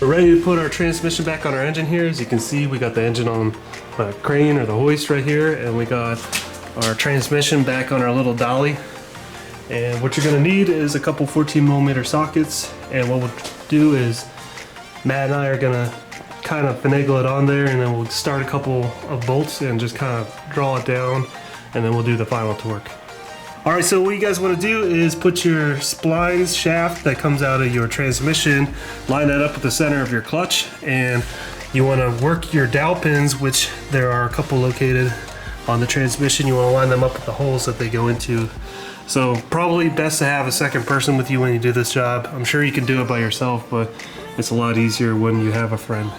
We're ready to put our transmission back on our engine here. As you can see, we got the engine on the crane or the hoist right here, and we got our transmission back on our little dolly. And what you're going to need is a couple 14mm sockets, and what we'll do is Matt and I are going to kind of finagle it on there, and then we'll start a couple of bolts and just kind of draw it down, and then we'll do the final torque. Alright, so what you guys want to do is put your splines shaft that comes out of your transmission, line that up with the center of your clutch, and you want to work your dowel pins, which there are a couple located on the transmission. You want to line them up with the holes that they go into. So probably best to have a second person with you when you do this job. I'm sure you can do it by yourself, but it's a lot easier when you have a friend.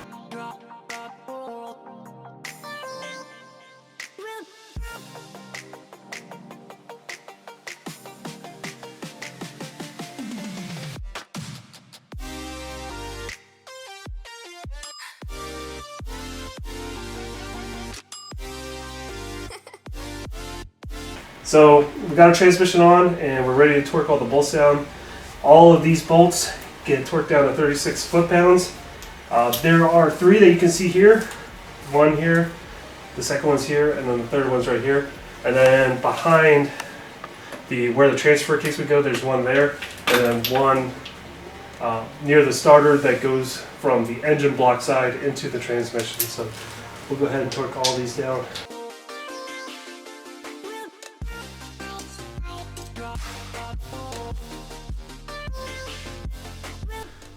So we got our transmission on and we're ready to torque all the bolts down. All of these bolts get torqued down to 36 foot-pounds. There are 3 that you can see here. One here, the second one's here, and then the third one's right here. And then behind where the transfer case would go, there's one there, and then one near the starter that goes from the engine block side into the transmission. So we'll go ahead and torque all these down.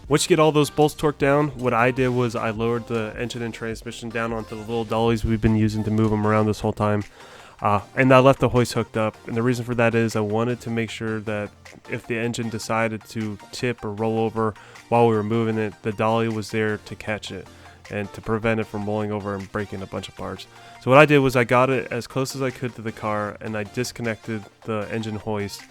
Once you get all those bolts torqued down, what I did was I lowered the engine and transmission down onto the little dollies we've been using to move them around this whole time. And I left the hoist hooked up. And the reason for that is I wanted to make sure that if the engine decided to tip or roll over while we were moving it, the dolly was there to catch it and to prevent it from rolling over and breaking a bunch of parts. So what I did was I got it as close as I could to the car and I disconnected the engine hoist.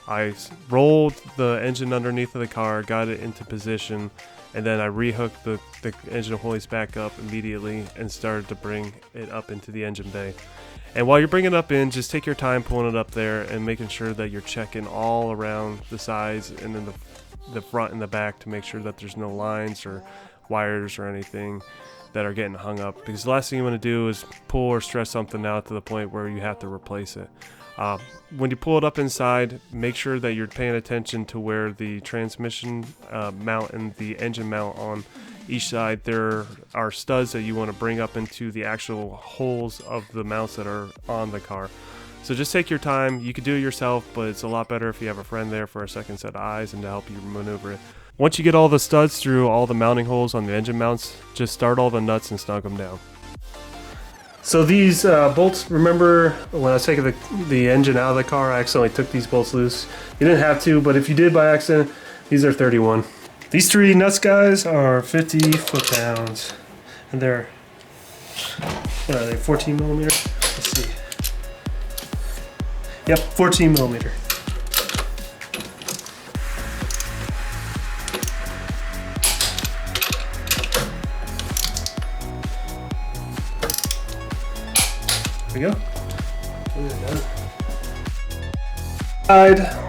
I rolled the engine underneath of the car, got it into position, and then I rehooked the engine hoist back up immediately and started to bring it up into the engine bay. And while you're bringing it up in, just take your time pulling it up there and making sure that you're checking all around the sides and then the front and the back to make sure that there's no lines or wires or anything that are getting hung up. Because the last thing you want to do is pull or stress something out to the point where you have to replace it. When you pull it up inside, make sure that you're paying attention to where the transmission mount and the engine mount on each side. There are studs that you want to bring up into the actual holes of the mounts that are on the car. So just take your time. You could do it yourself, but it's a lot better if you have a friend there for a second set of eyes and to help you maneuver it. Once you get all the studs through all the mounting holes on the engine mounts, just start all the nuts and snug them down. So these bolts, remember when I was taking the engine out of the car, I accidentally took these bolts loose. You didn't have to, but if you did by accident, these are 31. These 3 nuts, guys, are 50 foot-pounds. And they're, what are they, 14mm? Let's see. Yep, 14mm. There we go.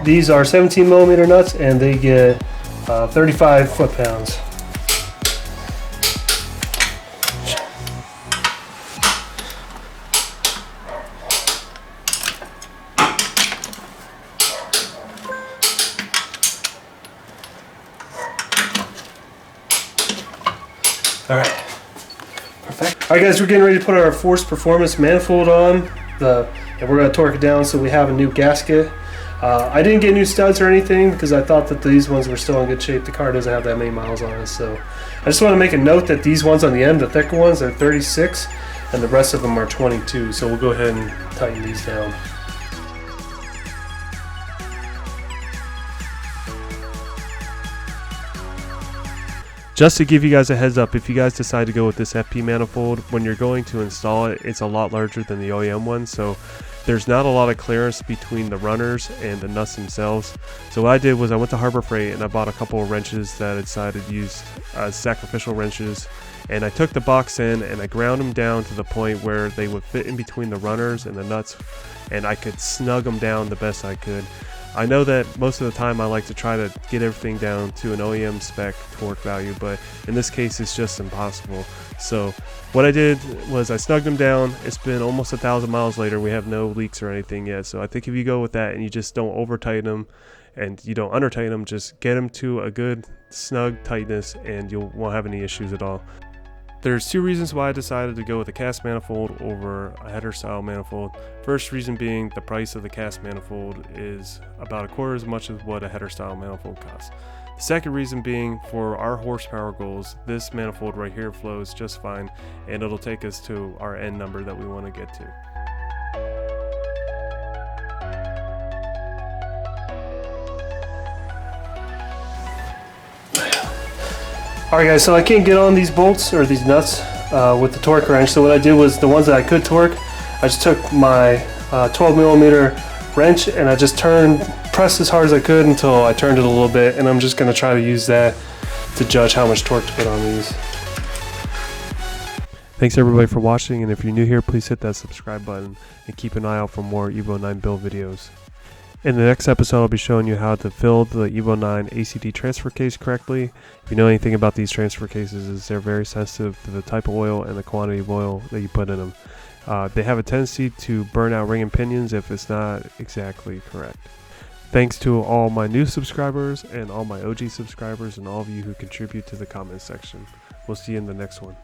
These are 17mm nuts and they get 35 foot-pounds. Alright. Perfect. Alright guys, we're getting ready to put our Force Performance manifold on, and we're going to torque it down so we have a new gasket. I didn't get new studs or anything because I thought that these ones were still in good shape. The car doesn't have that many miles on it, so I just want to make a note that these ones on the end, the thicker ones, are 36 and the rest of them are 22, so we'll go ahead and tighten these down. Just to give you guys a heads up, if you guys decide to go with this FP manifold, when you're going to install it, it's a lot larger than the OEM one, so there's not a lot of clearance between the runners and the nuts themselves. So what I did was I went to Harbor Freight and I bought a couple of wrenches that I decided to use as sacrificial wrenches, and I took the box in and I ground them down to the point where they would fit in between the runners and the nuts, and I could snug them down the best I could. I know that most of the time I like to try to get everything down to an OEM spec torque value, but in this case it's just impossible. So what I did was I snugged them down. It's been almost 1,000 miles later. We have no leaks or anything yet. So I think if you go with that and you just don't over tighten them and you don't under tighten them, just get them to a good snug tightness and you won't have any issues at all. There's two reasons why I decided to go with a cast manifold over a header style manifold. First reason being the price of the cast manifold is about a quarter as much as what a header style manifold costs. The second reason being, for our horsepower goals, this manifold right here flows just fine and it'll take us to our end number that we want to get to. Alright guys, so I can't get on these bolts or these nuts with the torque wrench, so what I did was the ones that I could torque, I just took my 12mm wrench and I just pressed as hard as I could until I turned it a little bit, and I'm just going to try to use that to judge how much torque to put on these. Thanks everybody for watching, and if you're new here, please hit that subscribe button and keep an eye out for more EVO 9 build videos. In the next episode, I'll be showing you how to fill the EVO 9 ACD transfer case correctly. If you know anything about these transfer cases, is they're very sensitive to the type of oil and the quantity of oil that you put in them. They have a tendency to burn out ring and pinions if it's not exactly correct. Thanks to all my new subscribers and all my OG subscribers and all of you who contribute to the comment section. We'll see you in the next one.